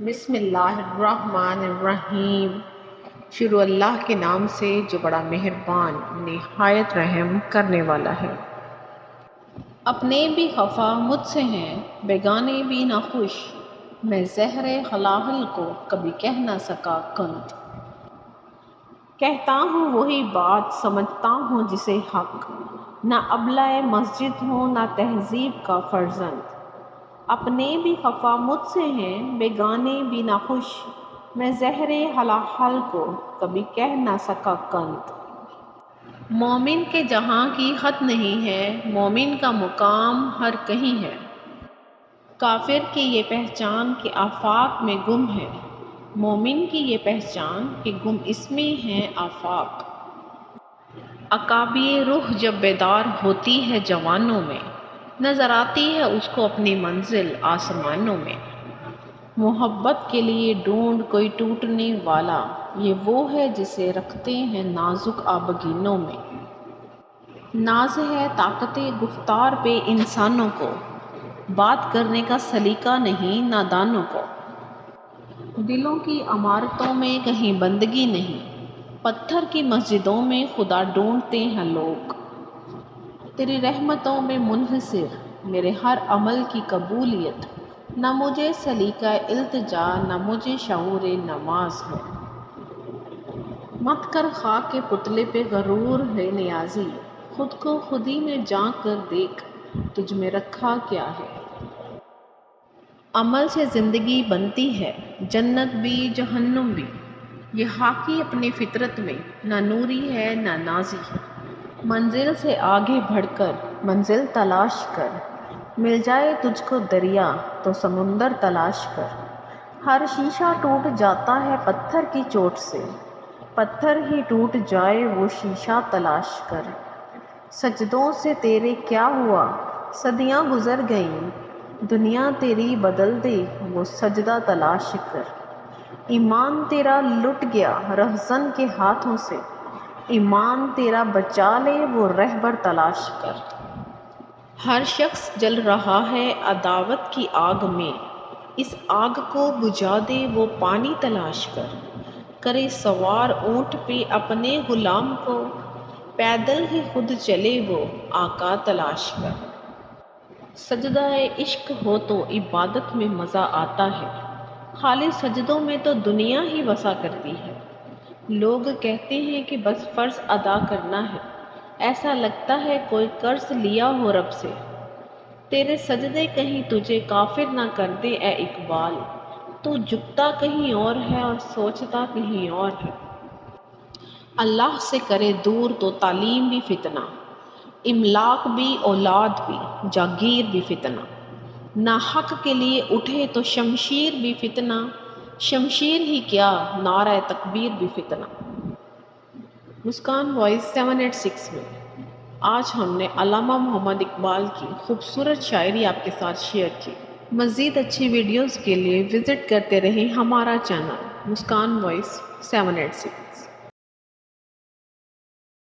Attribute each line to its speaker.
Speaker 1: بسم اللہ الرحمن الرحیم۔ شروع اللہ کے نام سے جو بڑا مہربان نہایت رحم کرنے والا ہے۔ اپنے بھی خفا مجھ سے ہیں، بیگانے بھی ناخوش، میں زہر خلاہل کو کبھی کہہ نہ سکا کنت۔ کہتا ہوں وہی بات، سمجھتا ہوں جسے حق، نہ ابلہ مسجد ہوں نہ تہذیب کا فرزند۔ اپنے بھی خفا مجھ سے ہیں، بیگانے بھی ناخوش، میں زہر خلاہل کو کبھی کہہ نہ سکا کنت۔ مومن کے جہاں کی حد نہیں ہے، مومن کا مقام ہر کہیں ہے۔ کافر کی یہ پہچان کہ آفاق میں گم ہے، مومن کی یہ پہچان کہ گم اس میں ہیں آفاق۔ عقابی روح جب بیدار ہوتی ہے جوانوں میں، نظر آتی ہے اس کو اپنی منزل آسمانوں میں۔ محبت کے لیے ڈھونڈ کوئی ٹوٹنے والا، یہ وہ ہے جسے رکھتے ہیں نازک آبگینوں میں۔ ناز ہے طاقت گفتار پہ انسانوں کو، بات کرنے کا سلیقہ نہیں نادانوں کو۔ دلوں کی عمارتوں میں کہیں بندگی نہیں، پتھر کی مسجدوں میں خدا ڈھونڈتے ہیں لوگ۔ تیری رحمتوں میں منحصر میرے ہر عمل کی قبولیت، نہ مجھے سلیقہ التجا نہ مجھے شعور نماز ہے۔ مت کر خاک کے پتلے پہ غرور ہے نیازی، خود کو خودی میں جھانک کر دیکھ تجھ میں رکھا کیا ہے۔ عمل سے زندگی بنتی ہے، جنت بھی جہنم بھی، یہ حاکی اپنی فطرت میں، نہ نوری ہے نہ نازی ہے۔ منزل سے آگے بڑھ کر منزل تلاش کر، مل جائے تجھ کو دریا تو سمندر تلاش کر۔ ہر شیشہ ٹوٹ جاتا ہے پتھر کی چوٹ سے، پتھر ہی ٹوٹ جائے وہ شیشہ تلاش کر۔ سجدوں سے تیرے کیا ہوا، صدیاں گزر گئیں، دنیا تیری بدل دے وہ سجدہ تلاش کر۔ ایمان تیرا لٹ گیا رہزن کے ہاتھوں سے، ایمان تیرا بچا لے وہ رہبر تلاش کر۔ ہر شخص جل رہا ہے عداوت کی آگ میں، اس آگ کو بجھا دے وہ پانی تلاش کر۔ کرے سوار اونٹ پہ اپنے غلام کو، پیدل ہی خود چلے وہ آقا تلاش کر۔ سجدہ عشق ہو تو عبادت میں مزہ آتا ہے، خالی سجدوں میں تو دنیا ہی وسا کرتی ہے۔ لوگ کہتے ہیں کہ بس فرض ادا کرنا ہے، ایسا لگتا ہے کوئی قرض لیا ہو رب سے۔ تیرے سجدے کہیں تجھے کافر نہ کر دے اے اقبال، تو جھکتا کہیں اور ہے اور سوچتا کہیں اور ہے۔ اللہ سے کرے دور تو تعلیم بھی فتنہ، املاک بھی اولاد بھی جاگیر بھی فتنہ۔ نہ حق کے لیے اٹھے تو شمشیر بھی فتنہ، شمشیر ہی کیا نعرہ تکبیر بھی فتنہ۔ مسکان وائس 786 میں آج ہم نے علامہ محمد اقبال کی خوبصورت شاعری آپ کے ساتھ شیئر کی۔ مزید اچھی ویڈیوز کے لیے وزٹ کرتے رہیں ہمارا چینل مسکان وائس 786۔